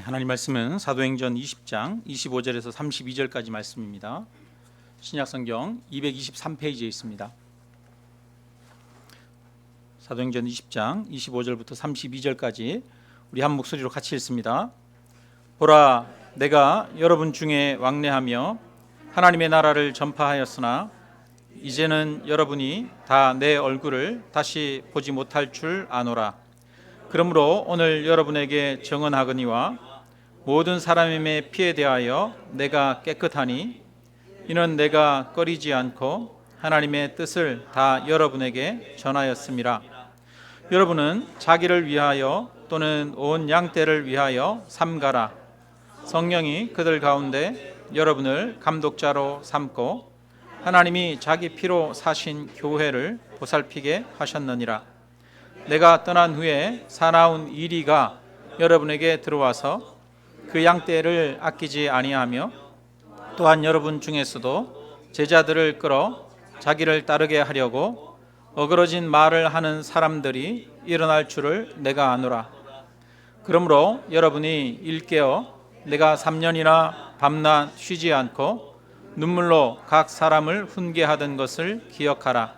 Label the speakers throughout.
Speaker 1: 하나님 말씀은 사도행전 20장 25절에서 32절까지 말씀입니다. 신약성경 223페이지에 있습니다. 사도행전 20장 25절부터 32절까지 우리 한 목소리로 같이 읽습니다. 보라, 내가 여러분 중에 왕래하며 하나님의 나라를 전파하였으나 이제는 여러분이 다 내 얼굴을 다시 보지 못할 줄 아노라. 그러므로 오늘 여러분에게 정언하거니와 모든 사람의 피에 대하여 내가 깨끗하니 이는 내가 꺼리지 않고 하나님의 뜻을 다 여러분에게 전하였음이라. 여러분은 자기를 위하여 또는 온 양떼를 위하여 삼가라. 성령이 그들 가운데 여러분을 감독자로 삼고 하나님이 자기 피로 사신 교회를 보살피게 하셨느니라. 내가 떠난 후에 사나운 이리가 여러분에게 들어와서 그 양떼를 아끼지 아니하며 또한 여러분 중에서도 제자들을 끌어 자기를 따르게 하려고 어그러진 말을 하는 사람들이 일어날 줄을 내가 아노라. 그러므로 여러분이 일깨어 내가 3년이나 밤낮 쉬지 않고 눈물로 각 사람을 훈계하던 것을 기억하라.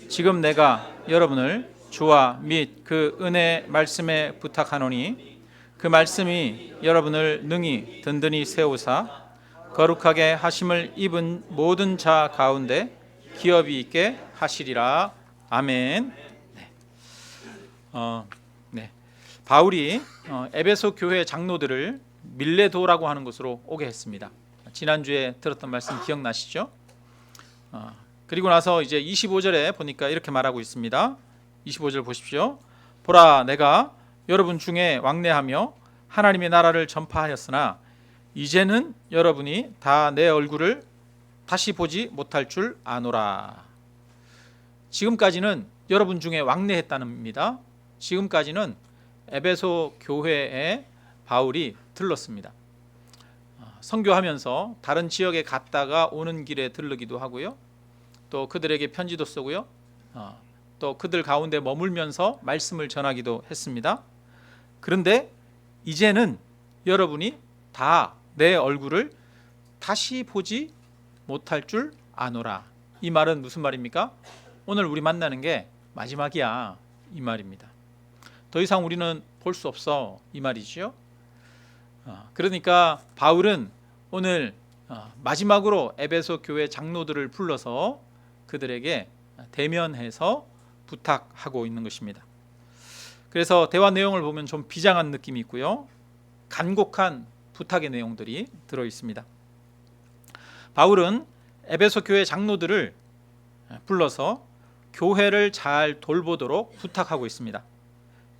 Speaker 1: 지금 내가 여러분을 주와 및 그 은혜 말씀에 부탁하노니 그 말씀이 여러분을 능히 든든히 세우사 거룩하게 하심을 입은 모든 자 가운데 기업이 있게 하시리라. 아멘. 바울이 에베소 교회 장로들을 밀레도라고 하는 곳으로 오게 했습니다. 지난주에 들었던 말씀 기억나시죠? 그리고 나서 이제 25절에 보니까 이렇게 말하고 있습니다. 25절 보십시오. 보라, 내가 여러분 중에 왕래하며 하나님의 나라를 전파하였으나 이제는 여러분이 다 내 얼굴을 다시 보지 못할 줄 아노라. 지금까지는 여러분 중에 왕래했다는 겁니다. 지금까지는 에베소 교회에 바울이 들렀습니다. 선교하면서 다른 지역에 갔다가 오는 길에 들르기도 하고요. 또 그들에게 편지도 쓰고요. 또 그들 가운데 머물면서 말씀을 전하기도 했습니다. 그런데 이제는 여러분이 다 내 얼굴을 다시 보지 못할 줄 아노라. 이 말은 무슨 말입니까? 오늘 우리 만나는 게 마지막이야, 이 말입니다. 더 이상 우리는 볼 수 없어, 이 말이죠. 그러니까 바울은 오늘 마지막으로 에베소 교회 장로들을 불러서 그들에게 대면해서 부탁하고 있는 것입니다. 그래서 대화 내용을 보면 좀 비장한 느낌이 있고요. 간곡한 부탁의 내용들이 들어 있습니다. 바울은 에베소 교회 장로들을 불러서 교회를 잘 돌보도록 부탁하고 있습니다.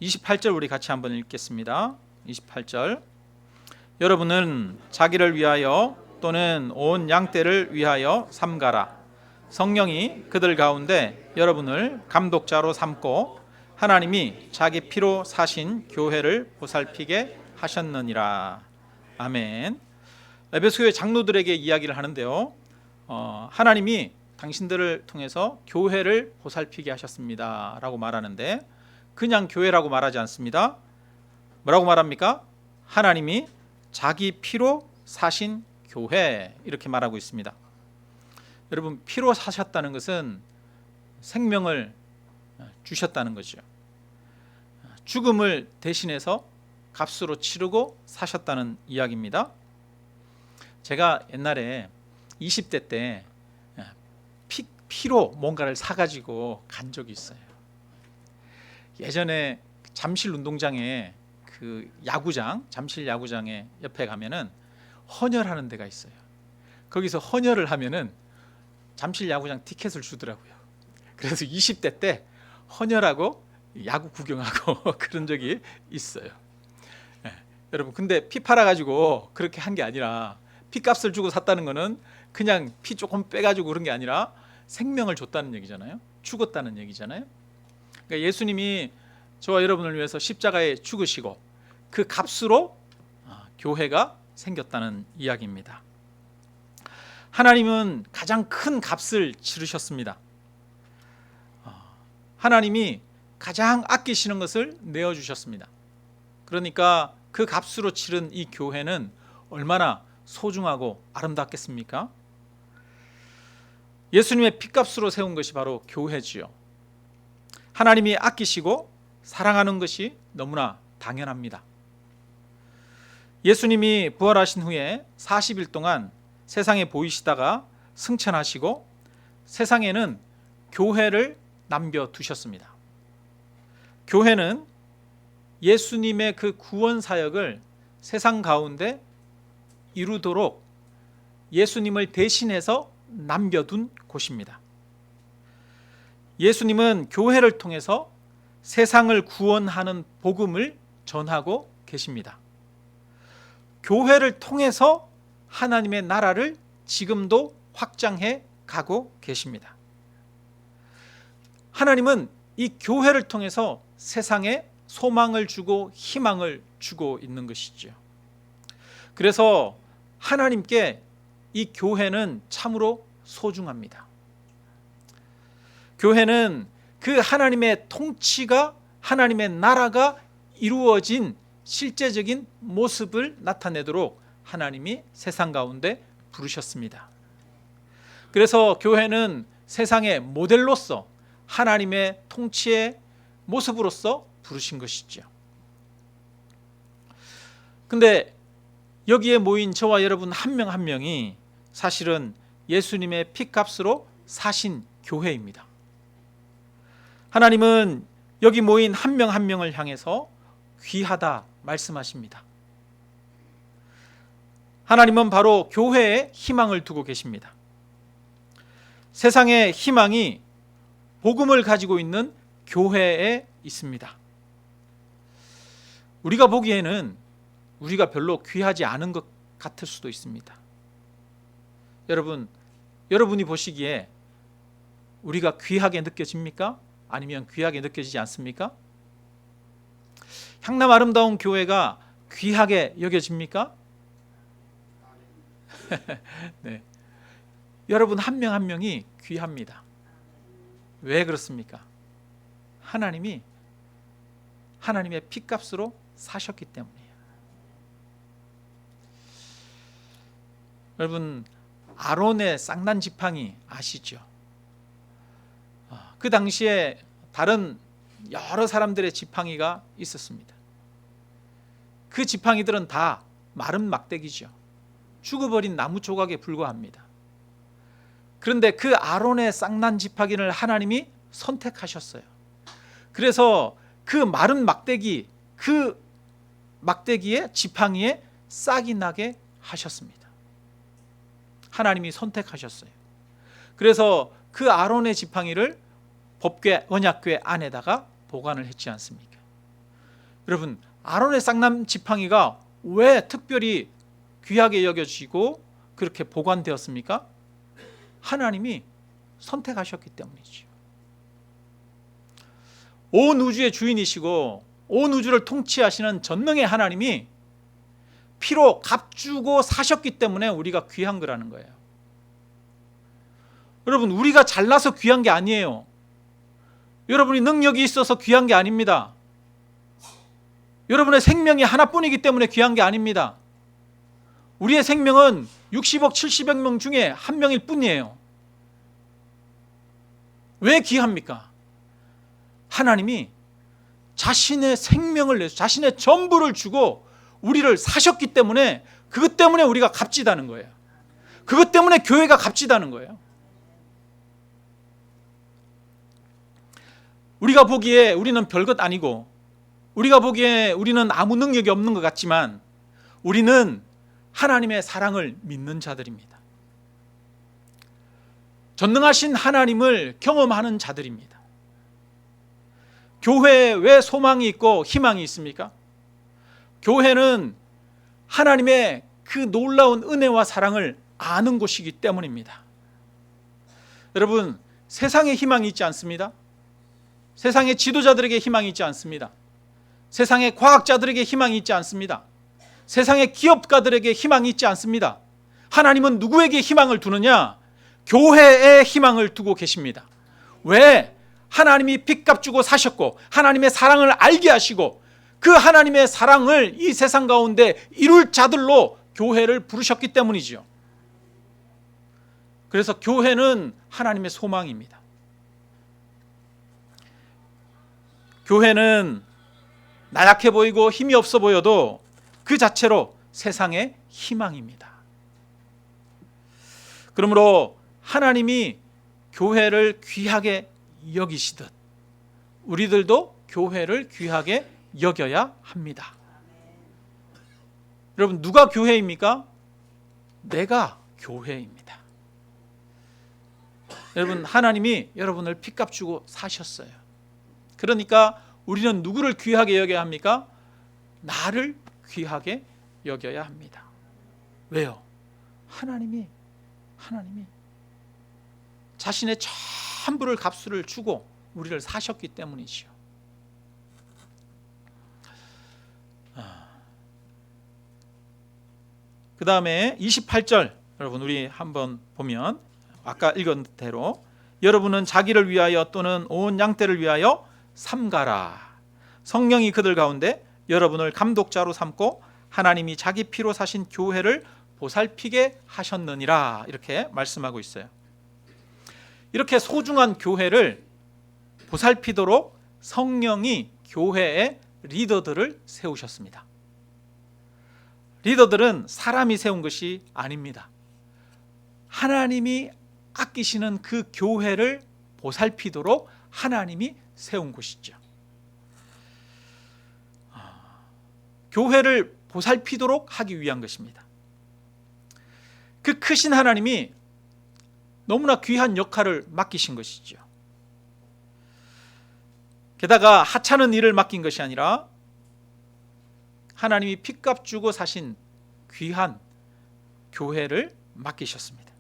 Speaker 1: 28절 우리 같이 한번 읽겠습니다. 28절. 여러분은 자기를 위하여 또는 온 양떼를 위하여 삼가라. 성령이 그들 가운데 여러분을 감독자로 삼고 하나님이 자기 피로 사신 교회를 보살피게 하셨느니라. 아멘. 에베소교회 장로들에게 이야기를 하는데요. 하나님이 당신들을 통해서 교회를 보살피게 하셨습니다 라고 말하는데 그냥 교회라고 말하지 않습니다. 뭐라고 말합니까? 하나님이 자기 피로 사신 교회, 이렇게 말하고 있습니다. 여러분, 피로 사셨다는 것은 생명을 주셨다는 거죠. 죽음을 대신해서 값으로 치르고 사셨다는 이야기입니다. 제가 옛날에 20대 때 피로 뭔가를 사가지고 간 적이 있어요. 예전에 잠실 운동장에 그 야구장, 잠실 야구장에 옆에 가면은 헌혈하는 데가 있어요. 거기서 헌혈을 하면은 잠실 야구장 티켓을 주더라고요. 그래서 20대 때 헌혈하고 야구 구경하고 그런 적이 있어요. 여러분, 근데 피 팔아가지고 그렇게 한 게 아니라, 피값을 주고 샀다는 거는 그냥 피 조금 빼가지고 그런 게 아니라 생명을 줬다는 얘기잖아요. 죽었다는 얘기잖아요. 그러니까 예수님이 저와 여러분을 위해서 십자가에 죽으시고 그 값으로 교회가 생겼다는 이야기입니다. 하나님은 가장 큰 값을 치르셨습니다. 하나님이 가장 아끼시는 것을 내어주셨습니다. 그러니까 그 값으로 치른 이 교회는 얼마나 소중하고 아름답겠습니까? 예수님의 피값으로 세운 것이 바로 교회지요. 하나님이 아끼시고 사랑하는 것이 너무나 당연합니다. 예수님이 부활하신 후에 40일 동안 세상에 보이시다가 승천하시고 세상에는 교회를 남겨두셨습니다. 교회는 예수님의 그 구원 사역을 세상 가운데 이루도록 예수님을 대신해서 남겨둔 곳입니다. 예수님은 교회를 통해서 세상을 구원하는 복음을 전하고 계십니다. 교회를 통해서 하나님의 나라를 지금도 확장해 가고 계십니다. 하나님은 이 교회를 통해서 세상에 소망을 주고 희망을 주고 있는 것이죠. 그래서 하나님께 이 교회는 참으로 소중합니다. 교회는 그 하나님의 통치가, 하나님의 나라가 이루어진 실제적인 모습을 나타내도록 하나님이 세상 가운데 부르셨습니다. 그래서 교회는 세상의 모델로서 하나님의 통치의 모습으로서 부르신 것이죠. 근데 여기에 모인 저와 여러분 한 명 한 명이 사실은 예수님의 피값으로 사신 교회입니다. 하나님은 여기 모인 한 명 한 명을 향해서 귀하다 말씀하십니다. 하나님은 바로 교회에 희망을 두고 계십니다. 세상의 희망이 복음을 가지고 있는 교회에 있습니다. 우리가 보기에는 우리가 별로 귀하지 않은 것 같을 수도 있습니다. 여러분이 보시기에 우리가 귀하게 느껴집니까? 아니면 귀하게 느껴지지 않습니까? 향남 아름다운 교회가 귀하게 여겨집니까? 네. 여러분 한 명 한 명이 귀합니다. 왜 그렇습니까? 하나님이 하나님의 피값으로 사셨기 때문이에요. 여러분 아론의 쌍난 지팡이 아시죠? 그 당시에 다른 여러 사람들의 지팡이가 있었습니다. 그 지팡이들은 다 마른 막대기죠. 죽어버린 나무 조각에 불과합니다. 그런데 그 아론의 쌍난 지팡이를 하나님이 선택하셨어요. 그래서 그 마른 막대기, 그 막대기에 지팡이에 싹이 나게 하셨습니다. 하나님이 선택하셨어요. 그래서 그 아론의 지팡이를 법궤 언약궤 안에다가 보관을 했지 않습니까? 여러분 아론의 쌍난 지팡이가 왜 특별히 귀하게 여겨지고 그렇게 보관되었습니까? 하나님이 선택하셨기 때문이죠. 온 우주의 주인이시고 온 우주를 통치하시는 전능의 하나님이 피로 값주고 사셨기 때문에 우리가 귀한 거라는 거예요. 여러분 우리가 잘나서 귀한 게 아니에요. 여러분이 능력이 있어서 귀한 게 아닙니다. 여러분의 생명이 하나뿐이기 때문에 귀한 게 아닙니다. 우리의 생명은 60억 70억 명 중에 한 명일 뿐이에요. 왜 귀합니까? 하나님이 자신의 생명을 내서 자신의 전부를 주고 우리를 사셨기 때문에 그것 때문에 우리가 값지다는 거예요. 그것 때문에 교회가 값지다는 거예요. 우리가 보기에 우리는 별것 아니고 우리가 보기에 우리는 아무 능력이 없는 것 같지만 우리는 하나님의 사랑을 믿는 자들입니다. 전능하신 하나님을 경험하는 자들입니다. 교회에 왜 소망이 있고 희망이 있습니까? 교회는 하나님의 그 놀라운 은혜와 사랑을 아는 곳이기 때문입니다. 여러분 세상에 희망이 있지 않습니다. 세상의 지도자들에게 희망이 있지 않습니다. 세상의 과학자들에게 희망이 있지 않습니다. 세상의 기업가들에게 희망이 있지 않습니다. 하나님은 누구에게 희망을 두느냐? 교회에 희망을 두고 계십니다. 왜? 하나님이 핏값 주고 사셨고 하나님의 사랑을 알게 하시고 그 하나님의 사랑을 이 세상 가운데 이룰 자들로 교회를 부르셨기 때문이지요. 그래서 교회는 하나님의 소망입니다. 교회는 나약해 보이고 힘이 없어 보여도 그 자체로 세상의 희망입니다. 그러므로 하나님이 교회를 귀하게 여기시듯 우리들도 교회를 귀하게 여겨야 합니다. 여러분, 누가 교회입니까? 내가 교회입니다. 여러분, 하나님이 여러분을 핏값 주고 사셨어요. 그러니까 우리는 누구를 귀하게 여겨야 합니까? 나를 귀하게 여겨야 합니다. 왜요? 하나님이 자신의 전부를 값을 주고 우리를 사셨기 때문이지요. 그 다음에 28절 여러분 우리 한번 보면 아까 읽은 대로 여러분은 자기를 위하여 또는 온 양떼를 위하여 삼가라. 성령이 그들 가운데 여러분을 감독자로 삼고 하나님이 자기 피로 사신 교회를 보살피게 하셨느니라. 이렇게 말씀하고 있어요. 이렇게 소중한 교회를 보살피도록 성령이 교회의 리더들을 세우셨습니다. 리더들은 사람이 세운 것이 아닙니다. 하나님이 아끼시는 그 교회를 보살피도록 하나님이 세운 곳이죠. 교회를 보살피도록 하기 위한 것입니다. 그 크신 하나님이 너무나 귀한 역할을 맡기신 것이죠. 게다가 하찮은 일을 맡긴 것이 아니라 하나님이 핏값 주고 사신 귀한 교회를 맡기셨습니다.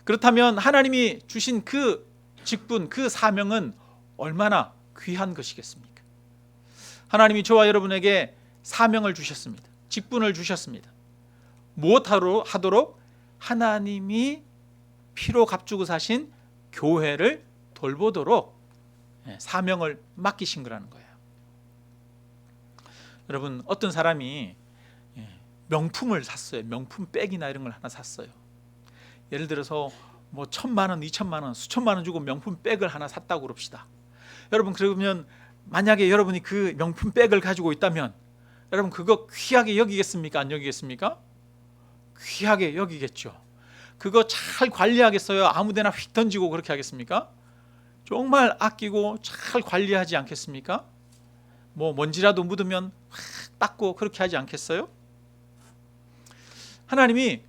Speaker 1: 그렇다면 하나님이 주신 그 직분, 그 사명은 얼마나 귀한 것이겠습니까? 하나님이 저와 여러분에게 사명을 주셨습니다. 직분을 주셨습니다. 무엇하러 하도록? 하나님이 피로 값주고 사신 교회를 돌보도록 사명을 맡기신 거라는 거예요. 여러분, 어떤 사람이 명품을 샀어요. 명품 백이나 이런 걸 하나 샀어요. 예를 들어서 뭐 1,000만 원, 2,000만 원, 수천만 원 주고 명품 백을 하나 샀다고 그럽시다. 여러분, 그러면 만약에 여러분이 그 명품 백을 가지고 있다면 여러분 그거 귀하게 여기겠습니까? 안 여기겠습니까? 귀하게 여기겠죠. 그거 잘 관리하겠어요? 아무데나 휙 던지고 그렇게 하겠습니까? 정말 아끼고 잘 관리하지 않겠습니까? 뭐 먼지라도 묻으면 확 닦고 그렇게 하지 않겠어요? 하나님이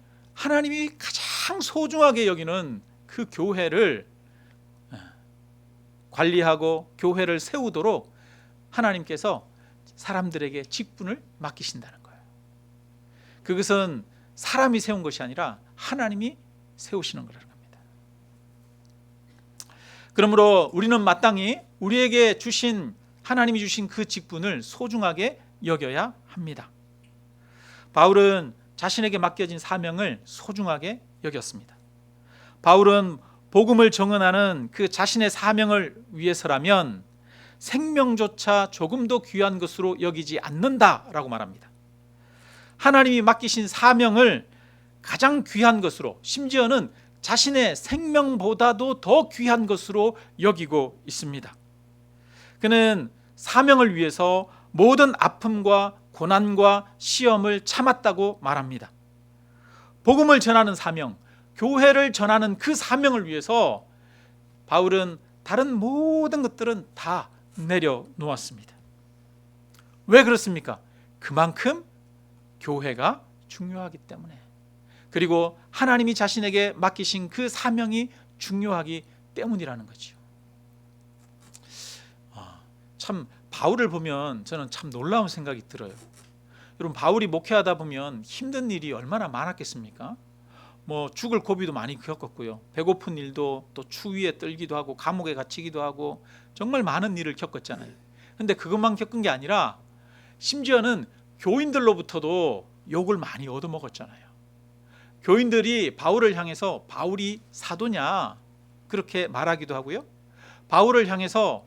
Speaker 1: 가장 소중하게 여기는 그 교회를 관리하고 교회를 세우도록 하나님께서 사람들에게 직분을 맡기신다는 거예요. 그것은 사람이 세운 것이 아니라 하나님이 세우시는 거라는 겁니다. 그러므로 우리는 마땅히 우리에게 주신 하나님이 주신 그 직분을 소중하게 여겨야 합니다. 바울은 자신에게 맡겨진 사명을 소중하게 여겼습니다. 바울은 복음을 정언하는 그 자신의 사명을 위해서라면 생명조차 조금도 귀한 것으로 여기지 않는다라고 말합니다. 하나님이 맡기신 사명을 가장 귀한 것으로, 심지어는 자신의 생명보다도 더 귀한 것으로 여기고 있습니다. 그는 사명을 위해서 모든 아픔과 고난과 시험을 참았다고 말합니다. 복음을 전하는 사명, 교회를 전하는 그 사명을 위해서 바울은 다른 모든 것들은 다 내려놓았습니다. 왜 그렇습니까? 그만큼 교회가 중요하기 때문에, 그리고 하나님이 자신에게 맡기신 그 사명이 중요하기 때문이라는 거죠. 참 바울을 보면 저는 참 놀라운 생각이 들어요. 여러분, 바울이 목회하다 보면 힘든 일이 얼마나 많았겠습니까? 뭐 죽을 고비도 많이 겪었고요. 배고픈 일도, 또 추위에 떨기도 하고 감옥에 갇히기도 하고 정말 많은 일을 겪었잖아요. 근데 그것만 겪은 게 아니라 심지어는 교인들로부터도 욕을 많이 얻어먹었잖아요. 교인들이 바울을 향해서 바울이 사도냐 그렇게 말하기도 하고요. 바울을 향해서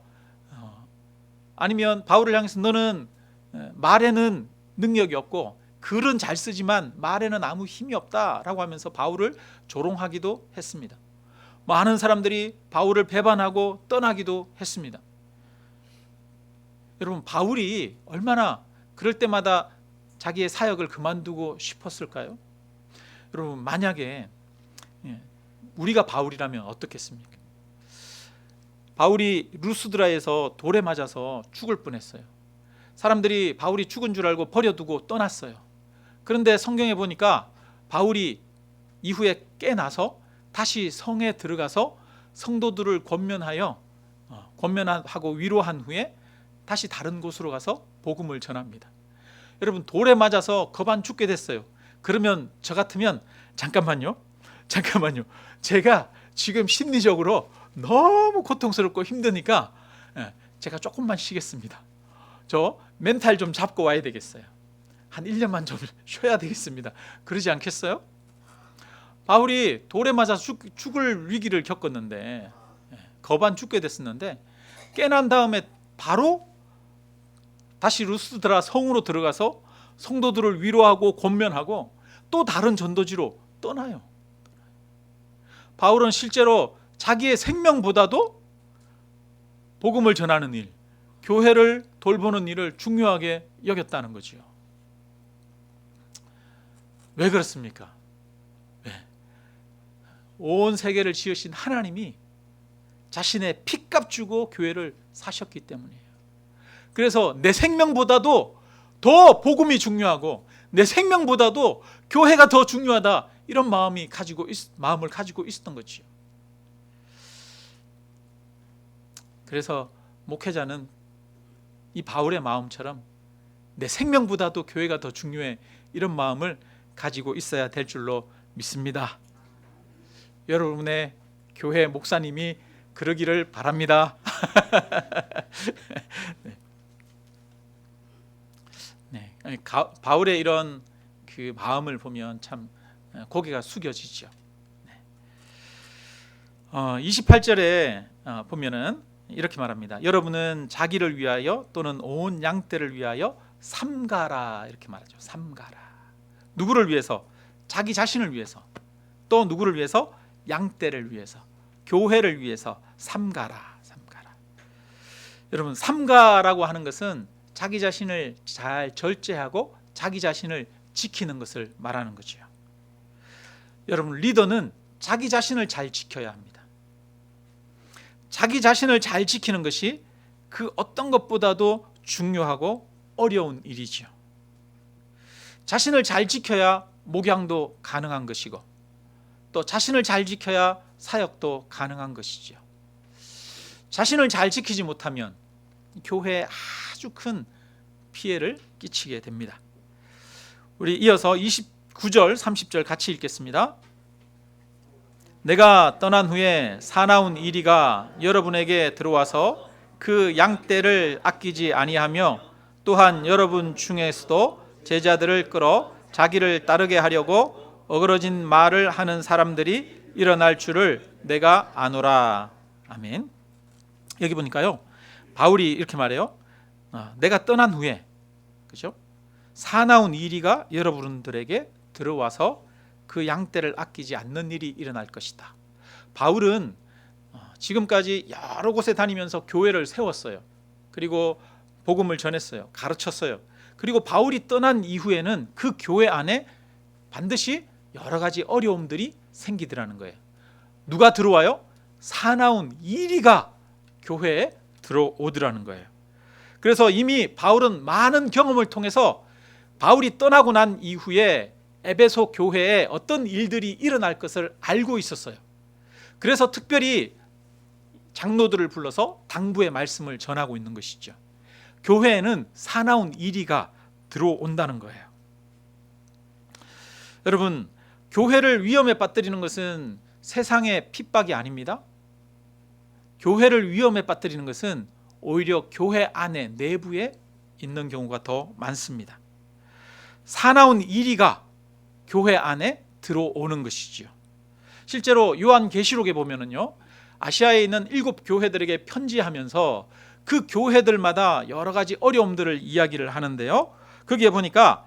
Speaker 1: 아니면 바울을 향해서 너는 말에는 능력이 없고 글은 잘 쓰지만 말에는 아무 힘이 없다라고 하면서 바울을 조롱하기도 했습니다. 많은 사람들이 바울을 배반하고 떠나기도 했습니다. 여러분, 바울이 얼마나 그럴 때마다 자기의 사역을 그만두고 싶었을까요? 여러분, 만약에 우리가 바울이라면 어떻겠습니까? 바울이 루스드라에서 돌에 맞아서 죽을 뻔했어요. 사람들이 바울이 죽은 줄 알고 버려두고 떠났어요. 그런데 성경에 보니까 바울이 이후에 깨나서 다시 성에 들어가서 성도들을 권면하고 위로한 후에 다시 다른 곳으로 가서 복음을 전합니다. 여러분, 돌에 맞아서 거반 죽게 됐어요. 그러면 저 같으면 잠깐만요. 제가 지금 심리적으로 너무 고통스럽고 힘드니까 제가 조금만 쉬겠습니다. 저 멘탈 좀 잡고 와야 되겠어요. 한 1년만 좀 쉬어야 되겠습니다. 그러지 않겠어요? 바울이 돌에 맞아 죽을 위기를 겪었는데, 거반 죽게 됐었는데, 깨난 다음에 바로 다시 루스드라 성으로 들어가서 성도들을 위로하고 권면하고 또 다른 전도지로 떠나요. 바울은 실제로 자기의 생명보다도 복음을 전하는 일, 교회를 돌보는 일을 중요하게 여겼다는 거지요. 왜 그렇습니까? 온 세계를 지으신 하나님이 자신의 피값 주고 교회를 사셨기 때문이에요. 그래서 내 생명보다도 더 복음이 중요하고 내 생명보다도 교회가 더 중요하다, 이런 마음을 가지고 있었던 거지요. 그래서 목회자는 이 바울의 마음처럼 내 생명보다도 교회가 더 중요해, 이런 마음을 가지고 있어야 될 줄로 믿습니다. 여러분의 교회 목사님이 그러기를 바랍니다. 바울의 이런 그 마음을 보면 참 고개가 숙여지죠. 28절에 보면은 이렇게 말합니다. 여러분은 자기를 위하여 또는 온 양떼를 위하여 삼가라, 이렇게 말하죠. 삼가라. 누구를 위해서? 자기 자신을 위해서. 또 누구를 위해서? 양떼를 위해서, 교회를 위해서 삼가라. 여러분, 삼가라고 하는 것은 자기 자신을 잘 절제하고 자기 자신을 지키는 것을 말하는 거죠. 여러분, 리더는 자기 자신을 잘 지켜야 합니다. 자기 자신을 잘 지키는 것이 그 어떤 것보다도 중요하고 어려운 일이죠. 자신을 잘 지켜야 목양도 가능한 것이고, 또 자신을 잘 지켜야 사역도 가능한 것이죠. 자신을 잘 지키지 못하면 교회에 아주 큰 피해를 끼치게 됩니다. 우리 이어서 29절 30절 같이 읽겠습니다. 내가 떠난 후에 사나운 이리가 여러분에게 들어와서 그 양떼를 아끼지 아니하며 또한 여러분 중에서도 제자들을 끌어 자기를 따르게 하려고 어그러진 말을 하는 사람들이 일어날 줄을 내가 아노라. 아멘. 여기 보니까요, 바울이 이렇게 말해요. 내가 떠난 후에, 그죠? 사나운 이리가 여러분들에게 들어와서 그 양떼를 아끼지 않는 일이 일어날 것이다. 바울은 지금까지 여러 곳에 다니면서 교회를 세웠어요. 그리고 복음을 전했어요. 가르쳤어요. 그리고 바울이 떠난 이후에는 그 교회 안에 반드시 여러 가지 어려움들이 생기더라는 거예요. 누가 들어와요? 사나운 이리가 교회에 들어오더라는 거예요. 그래서 이미 바울은 많은 경험을 통해서 바울이 떠나고 난 이후에 에베소 교회에 어떤 일들이 일어날 것을 알고 있었어요. 그래서 특별히 장로들을 불러서 당부의 말씀을 전하고 있는 것이죠. 교회에는 사나운 이리가 들어온다는 거예요. 여러분, 교회를 위험에 빠뜨리는 것은 세상의 핍박이 아닙니다. 교회를 위험에 빠뜨리는 것은 오히려 교회 안에 내부에 있는 경우가 더 많습니다. 사나운 이리가 교회 안에 들어오는 것이지요. 실제로 요한계시록에 보면은요, 아시아에 있는 7 교회들에게 편지하면서 그 교회들마다 여러 가지 어려움들을 이야기를 하는데요. 거기에 보니까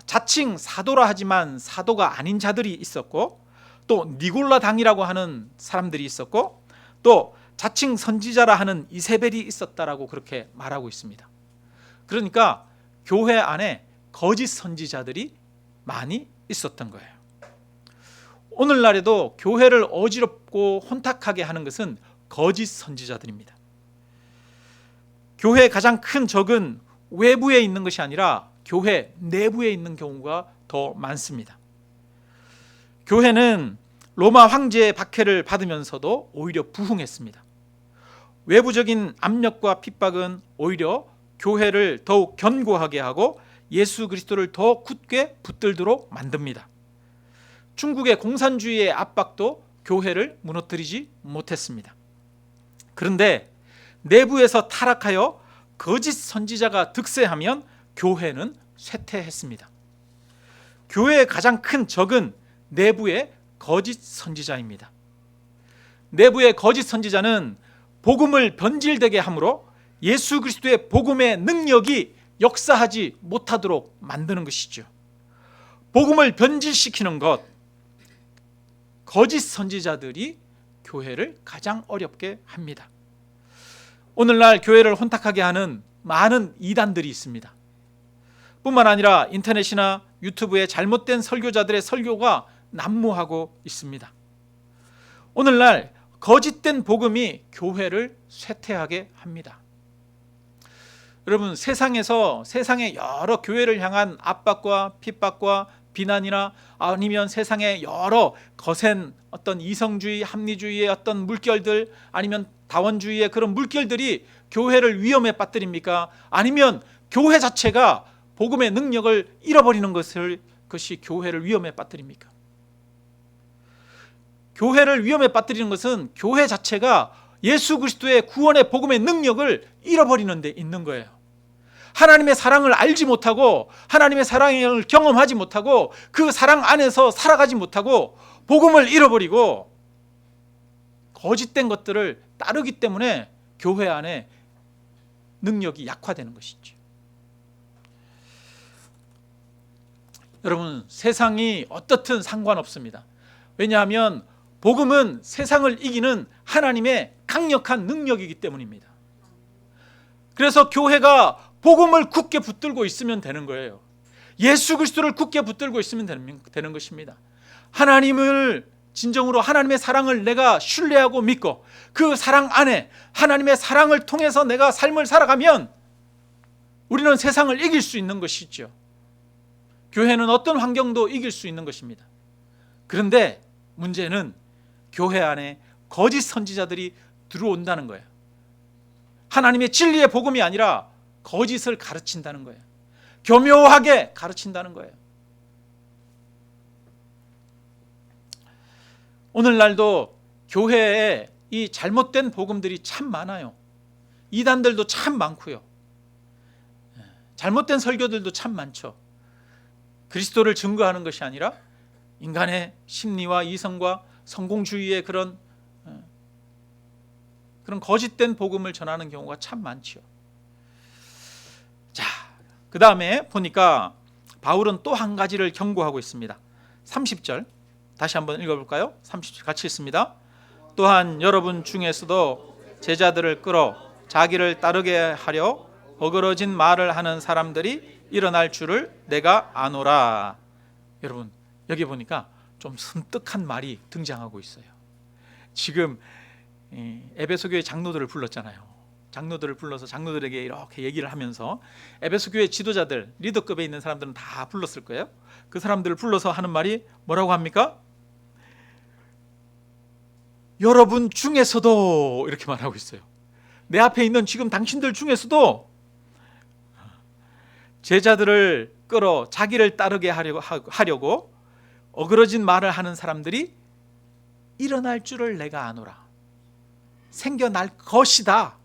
Speaker 1: 자칭 사도라 하지만 사도가 아닌 자들이 있었고, 또 니골라당이라고 하는 사람들이 있었고, 또 자칭 선지자라 하는 이세벨이 있었다라고 그렇게 말하고 있습니다. 그러니까 교회 안에 거짓 선지자들이 많이 있었던 거예요. 오늘날에도 교회를 어지럽고 혼탁하게 하는 것은 거짓 선지자들입니다. 교회의 가장 큰 적은 외부에 있는 것이 아니라 교회 내부에 있는 경우가 더 많습니다. 교회는 로마 황제의 박해를 받으면서도 오히려 부흥했습니다. 외부적인 압력과 핍박은 오히려 교회를 더욱 견고하게 하고 예수 그리스도를 더 굳게 붙들도록 만듭니다. 중국의 공산주의의 압박도 교회를 무너뜨리지 못했습니다. 그런데 내부에서 타락하여 거짓 선지자가 득세하면 교회는 쇠퇴했습니다. 교회의 가장 큰 적은 내부의 거짓 선지자입니다. 내부의 거짓 선지자는 복음을 변질되게 함으로 예수 그리스도의 복음의 능력이 역사하지 못하도록 만드는 것이죠. 복음을 변질시키는 것, 거짓 선지자들이 교회를 가장 어렵게 합니다. 오늘날 교회를 혼탁하게 하는 많은 이단들이 있습니다. 뿐만 아니라 인터넷이나 유튜브에 잘못된 설교자들의 설교가 난무하고 있습니다. 오늘날 거짓된 복음이 교회를 쇠퇴하게 합니다. 여러분, 세상의 여러 교회를 향한 압박과 핍박과 비난이나 아니면 세상의 여러 거센 어떤 이성주의, 합리주의의 어떤 물결들, 아니면 다원주의의 그런 물결들이 교회를 위험에 빠뜨립니까? 아니면 교회 자체가 복음의 능력을 잃어버리는 것이 교회를 위험에 빠뜨립니까? 교회를 위험에 빠뜨리는 것은 교회 자체가 예수 그리스도의 구원의 복음의 능력을 잃어버리는 데 있는 거예요. 하나님의 사랑을 알지 못하고 하나님의 사랑을 경험하지 못하고 그 사랑 안에서 살아가지 못하고 복음을 잃어버리고 거짓된 것들을 따르기 때문에 교회 안에 능력이 약화되는 것이죠. 여러분, 세상이 어떻든 상관없습니다. 왜냐하면 복음은 세상을 이기는 하나님의 강력한 능력이기 때문입니다. 그래서 교회가 복음을 굳게 붙들고 있으면 되는 거예요. 예수 그리스도를 굳게 붙들고 있으면 되는 것입니다. 하나님을 진정으로 하나님의 사랑을 내가 신뢰하고 믿고 그 사랑 안에 하나님의 사랑을 통해서 내가 삶을 살아가면 우리는 세상을 이길 수 있는 것이죠. 교회는 어떤 환경도 이길 수 있는 것입니다. 그런데 문제는 교회 안에 거짓 선지자들이 들어온다는 거예요. 하나님의 진리의 복음이 아니라 거짓을 가르친다는 거예요. 교묘하게 가르친다는 거예요. 오늘날도 교회에 이 잘못된 복음들이 참 많아요. 이단들도 참 많고요. 잘못된 설교들도 참 많죠. 그리스도를 증거하는 것이 아니라 인간의 심리와 이성과 성공주의의 그런 거짓된 복음을 전하는 경우가 참 많죠. 자, 그 다음에 보니까 바울은 또 한 가지를 경고하고 있습니다. 30절 다시 한번 읽어볼까요? 30절 같이 읽습니다. 또한 여러분 중에서도 제자들을 끌어 자기를 따르게 하려 어그러진 말을 하는 사람들이 일어날 줄을 내가 아노라. 여러분, 여기 보니까 좀 섬뜩한 말이 등장하고 있어요. 지금 에베소 교회 장로들을 불렀잖아요. 장로들을 불러서 장로들에게 이렇게 얘기를 하면서 에베소 교회 지도자들, 리더급에 있는 사람들은 다 불렀을 거예요. 그 사람들을 불러서 하는 말이 뭐라고 합니까? 여러분 중에서도 이렇게 말하고 있어요. 내 앞에 있는 지금 당신들 중에서도 제자들을 끌어 자기를 따르게 하려고 어그러진 말을 하는 사람들이 일어날 줄을 내가 아노라. 생겨날 것이다.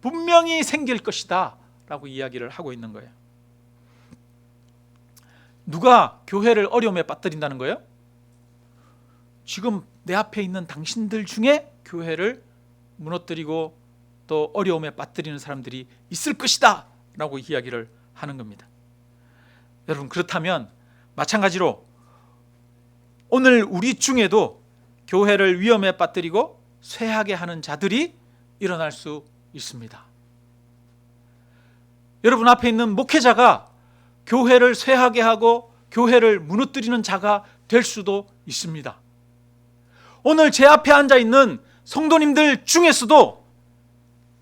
Speaker 1: 분명히 생길 것이다 라고 이야기를 하고 있는 거예요. 누가 교회를 어려움에 빠뜨린다는 거예요? 지금 내 앞에 있는 당신들 중에 교회를 무너뜨리고 또 어려움에 빠뜨리는 사람들이 있을 것이다 라고 이야기를 하는 겁니다. 여러분, 그렇다면 마찬가지로 오늘 우리 중에도 교회를 위험에 빠뜨리고 쇠하게 하는 자들이 일어날 수 있습니다. 여러분 앞에 있는 목회자가 교회를 쇠하게 하고 교회를 무너뜨리는 자가 될 수도 있습니다. 오늘 제 앞에 앉아 있는 성도님들 중에서도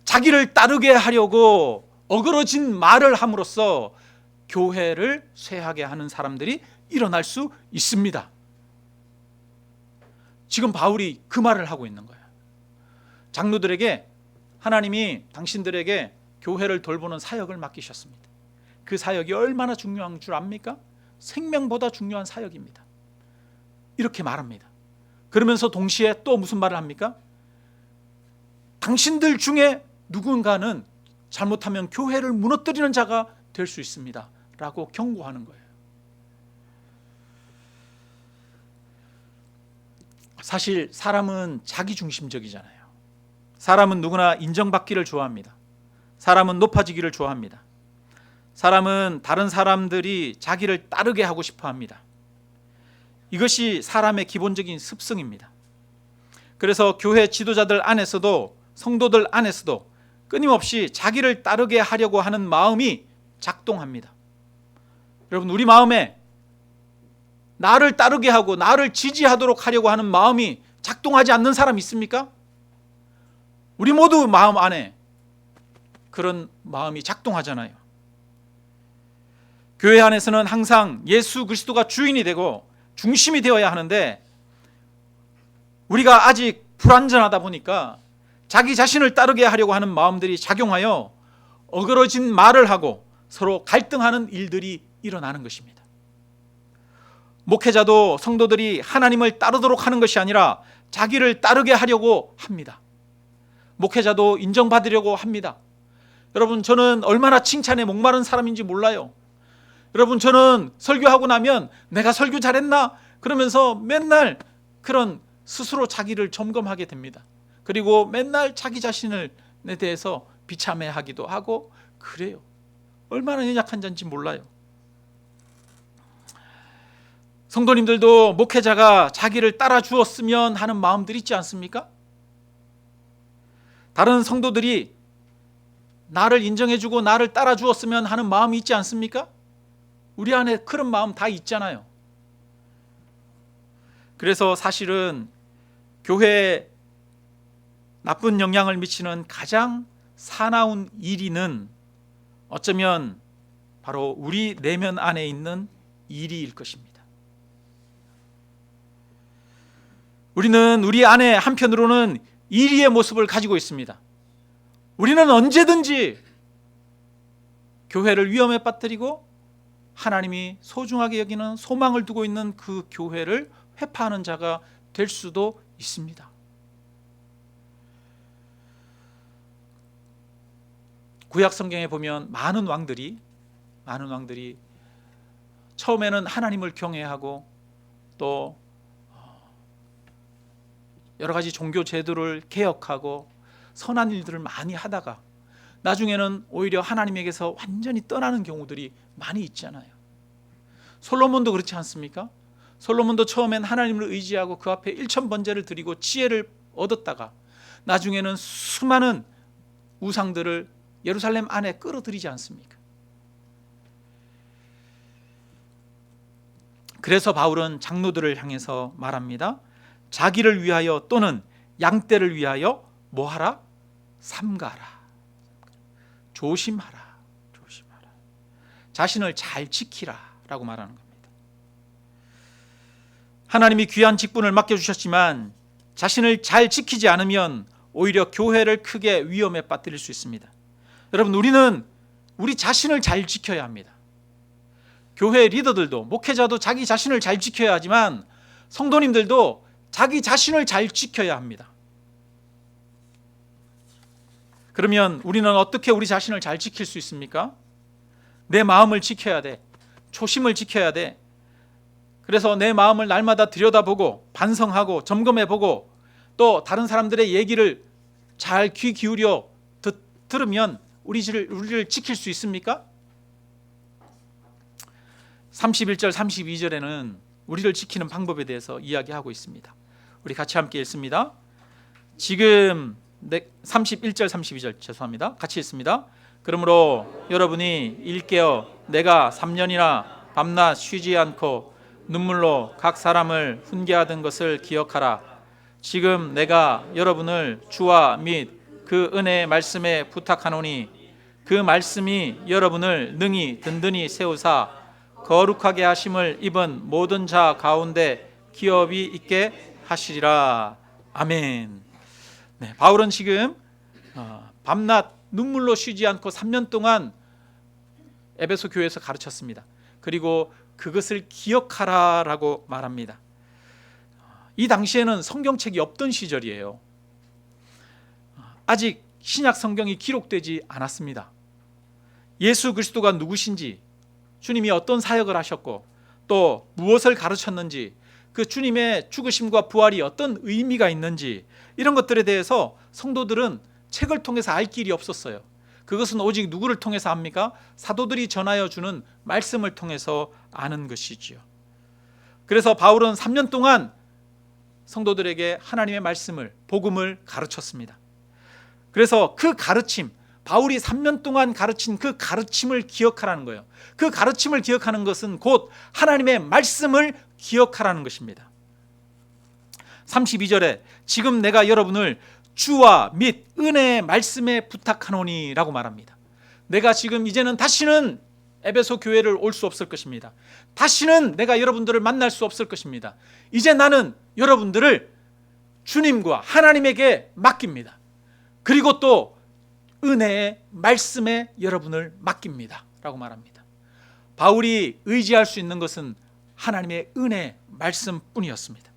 Speaker 1: 자기를 따르게 하려고 어그러진 말을 함으로써 교회를 쇠하게 하는 사람들이 일어날 수 있습니다. 지금 바울이 그 말을 하고 있는 거예요. 장로들에게 하나님이 당신들에게 교회를 돌보는 사역을 맡기셨습니다. 그 사역이 얼마나 중요한 줄 압니까? 생명보다 중요한 사역입니다. 이렇게 말합니다. 그러면서 동시에 또 무슨 말을 합니까? 당신들 중에 누군가는 잘못하면 교회를 무너뜨리는 자가 될 수 있습니다 라고 경고하는 거예요. 사실 사람은 자기중심적이잖아요. 사람은 누구나 인정받기를 좋아합니다. 사람은 높아지기를 좋아합니다. 사람은 다른 사람들이 자기를 따르게 하고 싶어 합니다. 이것이 사람의 기본적인 습성입니다. 그래서 교회 지도자들 안에서도 성도들 안에서도 끊임없이 자기를 따르게 하려고 하는 마음이 작동합니다. 여러분, 우리 마음에 나를 따르게 하고 나를 지지하도록 하려고 하는 마음이 작동하지 않는 사람 있습니까? 우리 모두 마음 안에 그런 마음이 작동하잖아요. 교회 안에서는 항상 예수 그리스도가 주인이 되고 중심이 되어야 하는데 우리가 아직 불완전하다 보니까 자기 자신을 따르게 하려고 하는 마음들이 작용하여 어그러진 말을 하고 서로 갈등하는 일들이 일어나는 것입니다. 목회자도 성도들이 하나님을 따르도록 하는 것이 아니라 자기를 따르게 하려고 합니다. 목회자도 인정받으려고 합니다. 여러분, 저는 얼마나 칭찬에 목마른 사람인지 몰라요. 여러분, 저는 설교하고 나면 내가 설교 잘했나? 그러면서 맨날 그런 스스로 자기를 점검하게 됩니다. 그리고 맨날 자기 자신에 대해서 비참해하기도 하고 그래요. 얼마나 연약한 자인지 몰라요. 성도님들도 목회자가 자기를 따라 주었으면 하는 마음들 있지 않습니까? 다른 성도들이 나를 인정해주고 나를 따라 주었으면 하는 마음이 있지 않습니까? 우리 안에 그런 마음 다 있잖아요. 그래서 사실은 교회에 나쁜 영향을 미치는 가장 사나운 1위는 어쩌면 바로 우리 내면 안에 있는 1위일 것입니다. 우리는 우리 안에 한편으로는 1위의 모습을 가지고 있습니다. 우리는 언제든지 교회를 위험에 빠뜨리고 하나님이 소중하게 여기는 소망을 두고 있는 그 교회를 회파하는 자가 될 수도 있습니다. 구약 성경에 보면 많은 왕들이 처음에는 하나님을 경외하고 또 여러 가지 종교 제도를 개혁하고 선한 일들을 많이 하다가 나중에는 오히려 하나님에게서 완전히 떠나는 경우들이 많이 있잖아요. 솔로몬도 그렇지 않습니까? 솔로몬도 처음엔 하나님을 의지하고 그 앞에 일천번제를 드리고 지혜를 얻었다가 나중에는 수많은 우상들을 예루살렘 안에 끌어들이지 않습니까? 그래서 바울은 장로들을 향해서 말합니다. 자기를 위하여 또는 양떼를 위하여 뭐하라? 삼가라. 조심하라. 자신을 잘 지키라 라고 말하는 겁니다. 하나님이 귀한 직분을 맡겨주셨지만 자신을 잘 지키지 않으면 오히려 교회를 크게 위험에 빠뜨릴 수 있습니다. 여러분, 우리는 우리 자신을 잘 지켜야 합니다. 교회 리더들도 목회자도 자기 자신을 잘 지켜야 하지만 성도님들도 자기 자신을 잘 지켜야 합니다. 그러면 우리는 어떻게 우리 자신을 잘 지킬 수 있습니까? 내 마음을 지켜야 돼. 초심을 지켜야 돼. 그래서 내 마음을 날마다 들여다보고 반성하고 점검해보고 또 다른 사람들의 얘기를 잘 귀 기울여 들으면 우리를 지킬 수 있습니까? 31절 32절에는 우리를 지키는 방법에 대해서 이야기하고 있습니다. 우리 같이 함께 읽습니다. 지금 31절 32절 죄송합니다. 같이 읽습니다. 그러므로 여러분이 일깨어 내가 3년이나 밤낮 쉬지 않고 눈물로 각 사람을 훈계하던 것을 기억하라. 지금 내가 여러분을 주와 및 그 은혜의 말씀에 부탁하노니 그 말씀이 여러분을 능히 든든히 세우사 거룩하게 하심을 입은 모든 자 가운데 기업이 있게 하시리라. 아멘. 네, 바울은 지금 밤낮 눈물로 쉬지 않고 3년 동안 에베소 교회에서 가르쳤습니다. 그리고 그것을 기억하라라고 말합니다. 이 당시에는 성경책이 없던 시절이에요. 아직 신약 성경이 기록되지 않았습니다. 예수 그리스도가 누구신지, 주님이 어떤 사역을 하셨고 또 무엇을 가르쳤는지, 그 주님의 죽으심과 부활이 어떤 의미가 있는지, 이런 것들에 대해서 성도들은 책을 통해서 알 길이 없었어요. 그것은 오직 누구를 통해서 합니까? 사도들이 전하여 주는 말씀을 통해서 아는 것이지요. 그래서 바울은 3년 동안 성도들에게 하나님의 말씀을, 복음을 가르쳤습니다. 그래서 그 가르침, 바울이 3년 동안 가르친 그 가르침을 기억하라는 거예요. 그 가르침을 기억하는 것은 곧 하나님의 말씀을 기억하라는 것입니다. 32절에 지금 내가 여러분을 주와 및 은혜의 말씀에 부탁하노니 라고 말합니다. 내가 지금 이제는 다시는 에베소 교회를 올 수 없을 것입니다. 다시는 내가 여러분들을 만날 수 없을 것입니다. 이제 나는 여러분들을 주님과 하나님에게 맡깁니다. 그리고 또 은혜의 말씀에 여러분을 맡깁니다 라고 말합니다. 바울이 의지할 수 있는 것은 하나님의 은혜 말씀뿐이었습니다.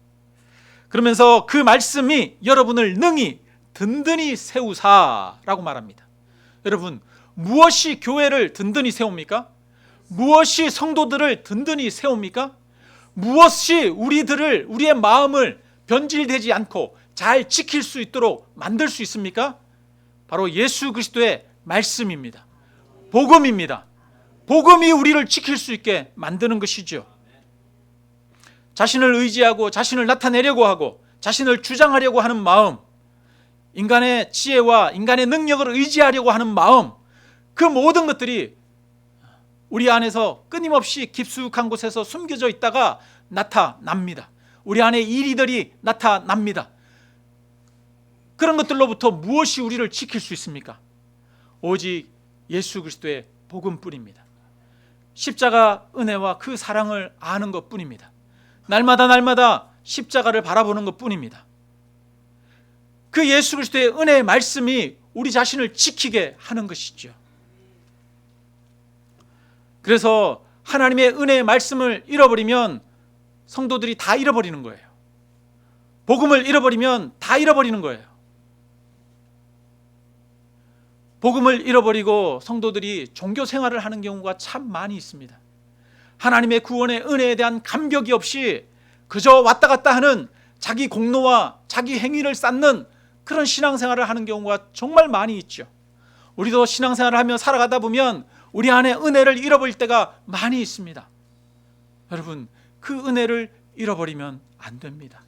Speaker 1: 그러면서 그 말씀이 여러분을 능히 든든히 세우사라고 말합니다. 여러분, 무엇이 교회를 든든히 세웁니까? 무엇이 성도들을 든든히 세웁니까? 무엇이 우리의 마음을 변질되지 않고 잘 지킬 수 있도록 만들 수 있습니까? 바로 예수 그리스도의 말씀입니다. 복음입니다. 복음이 우리를 지킬 수 있게 만드는 것이죠. 자신을 의지하고 자신을 나타내려고 하고 자신을 주장하려고 하는 마음, 인간의 지혜와 인간의 능력을 의지하려고 하는 마음, 그 모든 것들이 우리 안에서 끊임없이 깊숙한 곳에서 숨겨져 있다가 나타납니다. 우리 안에 이리들이 나타납니다. 그런 것들로부터 무엇이 우리를 지킬 수 있습니까? 오직 예수 그리스도의 복음뿐입니다. 십자가 은혜와 그 사랑을 아는 것뿐입니다. 날마다 십자가를 바라보는 것뿐입니다. 그 예수 그리스도의 은혜의 말씀이 우리 자신을 지키게 하는 것이죠. 그래서 하나님의 은혜의 말씀을 잃어버리면 성도들이 다 잃어버리는 거예요. 복음을 잃어버리면 다 잃어버리는 거예요. 복음을 잃어버리고 성도들이 종교 생활을 하는 경우가 참 많이 있습니다. 하나님의 구원의 은혜에 대한 감격이 없이 그저 왔다 갔다 하는 자기 공로와 자기 행위를 쌓는 그런 신앙생활을 하는 경우가 정말 많이 있죠. 우리도 신앙생활을 하며 살아가다 보면 우리 안에 은혜를 잃어버릴 때가 많이 있습니다. 여러분, 그 은혜를 잃어버리면 안 됩니다.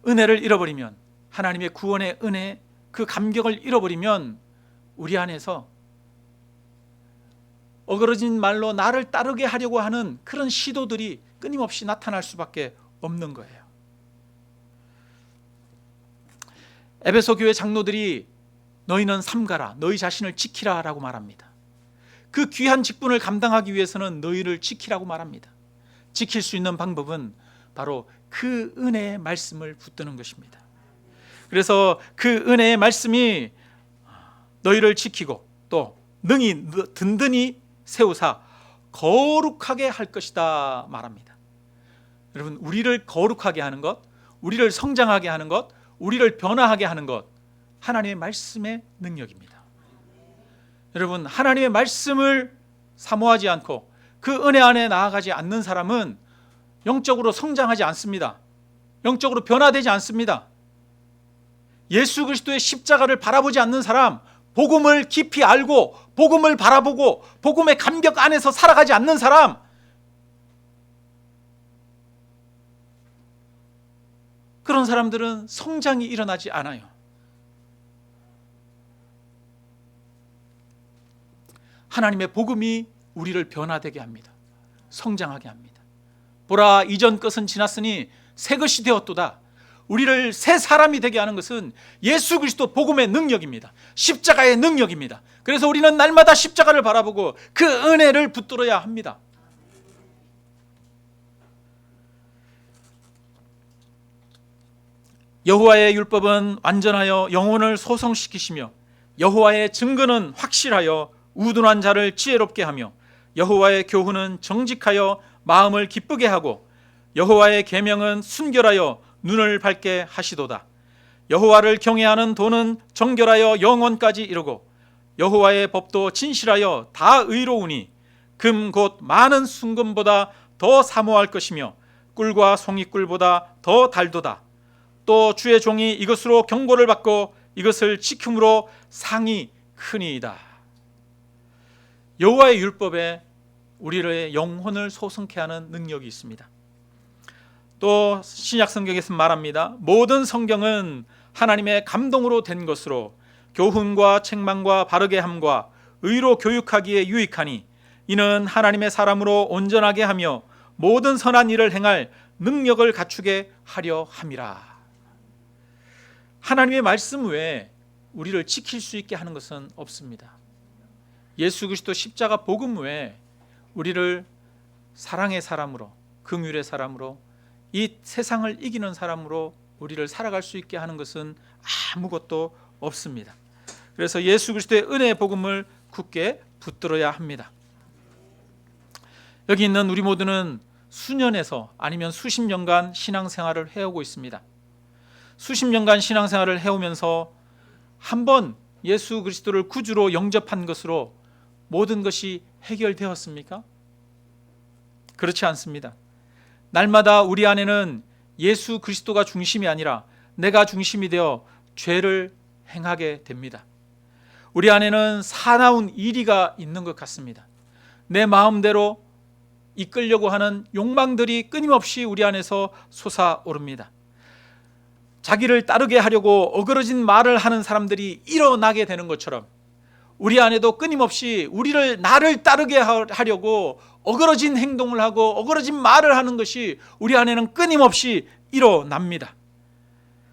Speaker 1: 은혜를 잃어버리면, 하나님의 구원의 은혜, 그 감격을 잃어버리면 우리 안에서 어그러진 말로 나를 따르게 하려고 하는 그런 시도들이 끊임없이 나타날 수밖에 없는 거예요. 에베소 교회 장로들이 너희는 삼가라, 너희 자신을 지키라 라고 말합니다. 그 귀한 직분을 감당하기 위해서는 너희를 지키라고 말합니다. 지킬 수 있는 방법은 바로 그 은혜의 말씀을 붙드는 것입니다. 그래서 그 은혜의 말씀이 너희를 지키고 또 능히 든든히 세우사 거룩하게 할 것이다 말합니다. 여러분, 우리를 거룩하게 하는 것, 우리를 성장하게 하는 것, 우리를 변화하게 하는 것, 하나님의 말씀의 능력입니다. 여러분, 하나님의 말씀을 사모하지 않고 그 은혜 안에 나아가지 않는 사람은 영적으로 성장하지 않습니다. 영적으로 변화되지 않습니다. 예수 그리스도의 십자가를 바라보지 않는 사람, 복음을 깊이 알고 복음을 바라보고 복음의 감격 안에서 살아가지 않는 사람, 그런 사람들은 성장이 일어나지 않아요. 하나님의 복음이 우리를 변화되게 합니다. 성장하게 합니다. 보라, 이전 것은 지났으니 새 것이 되었도다. 우리를 새 사람이 되게 하는 것은 예수 그리스도 복음의 능력입니다. 십자가의 능력입니다. 그래서 우리는 날마다 십자가를 바라보고 그 은혜를 붙들어야 합니다. 여호와의 율법은 완전하여 영혼을 소성시키시며 여호와의 증거는 확실하여 우둔한 자를 지혜롭게 하며 여호와의 교훈은 정직하여 마음을 기쁘게 하고 여호와의 계명은 순결하여 눈을 밝게 하시도다. 여호와를 경외하는 도는 정결하여 영원까지 이르고 여호와의 법도 진실하여 다 의로우니 금 곧 많은 순금보다 더 사모할 것이며 꿀과 송이꿀보다 더 달도다. 또 주의 종이 이것으로 경고를 받고 이것을 지킴으로 상이 크니이다. 여호와의 율법에 우리의 영혼을 소성케 하는 능력이 있습니다. 또 신약 성경에서 말합니다. 모든 성경은 하나님의 감동으로 된 것으로 교훈과 책망과 바르게 함과 의로 교육하기에 유익하니 이는 하나님의 사람으로 온전하게 하며 모든 선한 일을 행할 능력을 갖추게 하려 함이라. 하나님의 말씀 외에 우리를 지킬 수 있게 하는 것은 없습니다. 예수 그리스도 십자가 복음 외에 우리를 사랑의 사람으로, 긍휼의 사람으로, 이 세상을 이기는 사람으로 우리를 살아갈 수 있게 하는 것은 아무것도 없습니다. 그래서 예수 그리스도의 은혜의 복음을 굳게 붙들어야 합니다. 여기 있는 우리 모두는 수년에서 아니면 수십 년간 신앙생활을 해오고 있습니다. 수십 년간 신앙생활을 해오면서 한번 예수 그리스도를 구주로 영접한 것으로 모든 것이 해결되었습니까? 그렇지 않습니다. 날마다 우리 안에는 예수 그리스도가 중심이 아니라 내가 중심이 되어 죄를 행하게 됩니다. 우리 안에는 사나운 이리가 있는 것 같습니다. 내 마음대로 이끌려고 하는 욕망들이 끊임없이 우리 안에서 솟아오릅니다. 자기를 따르게 하려고 어그러진 말을 하는 사람들이 일어나게 되는 것처럼 우리 안에도 끊임없이 나를 따르게 하려고 어그러진 행동을 하고 어그러진 말을 하는 것이 우리 안에는 끊임없이 일어납니다.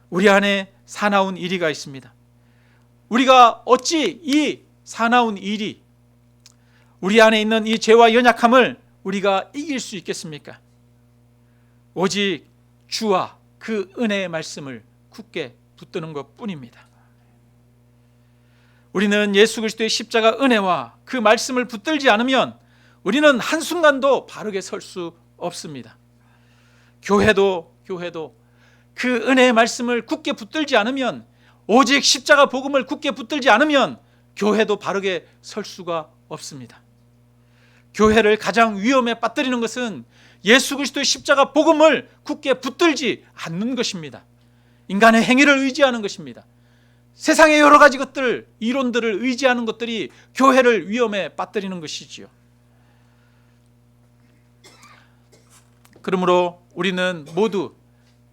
Speaker 1: 우리 안에 사나운 이리가 있습니다. 우리가 어찌 이 사나운 이리, 우리 안에 있는 이 죄와 연약함을 우리가 이길 수 있겠습니까? 오직 주와 그 은혜의 말씀을 굳게 붙드는 것뿐입니다. 우리는 예수 그리스도의 십자가 은혜와 그 말씀을 붙들지 않으면 우리는 한순간도 바르게 설 수 없습니다. 교회도 그 은혜의 말씀을 굳게 붙들지 않으면, 오직 십자가 복음을 굳게 붙들지 않으면 교회도 바르게 설 수가 없습니다. 교회를 가장 위험에 빠뜨리는 것은 예수 그리스도의 십자가 복음을 굳게 붙들지 않는 것입니다. 인간의 행위를 의지하는 것입니다. 세상의 여러 가지 것들, 이론들을 의지하는 것들이 교회를 위험에 빠뜨리는 것이지요. 그러므로 우리는 모두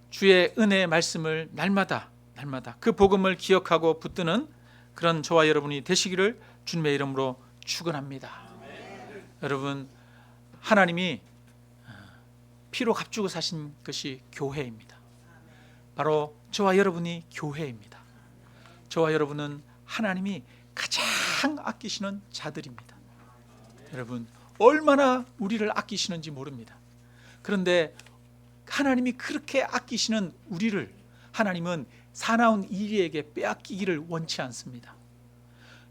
Speaker 1: 주의 은혜의 말씀을 날마다 그 복음을 기억하고 붙드는 그런 저와 여러분이 되시기를 주님의 이름으로 축원합니다. 여러분, 하나님이 피로 값주고 사신 것이 교회입니다. 바로 저와 여러분이 교회입니다. 저와 여러분은 하나님이 가장 아끼시는 자들입니다. 여러분, 얼마나 우리를 아끼시는지 모릅니다. 그런데 하나님이 그렇게 아끼시는 우리를 하나님은 사나운 이리에게 빼앗기기를 원치 않습니다.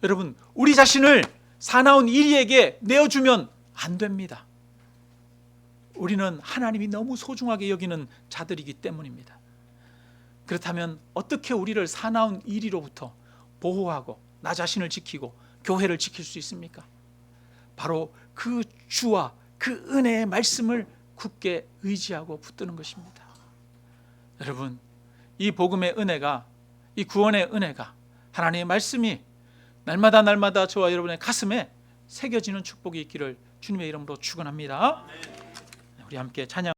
Speaker 1: 여러분, 우리 자신을 사나운 이리에게 내어주면 안 됩니다. 우리는 하나님이 너무 소중하게 여기는 자들이기 때문입니다. 그렇다면 어떻게 우리를 사나운 이리로부터 보호하고 나 자신을 지키고 교회를 지킬 수 있습니까? 바로 그 주와 그 은혜의 말씀을 굳게 의지하고 붙드는 것입니다. 여러분, 이 복음의 은혜가 이 구원의 은혜가, 하나님의 말씀이 날마다 저와 여러분의 가슴에 새겨지는 축복이 있기를 주님의 이름으로 축원합니다. 우리 함께 찬양.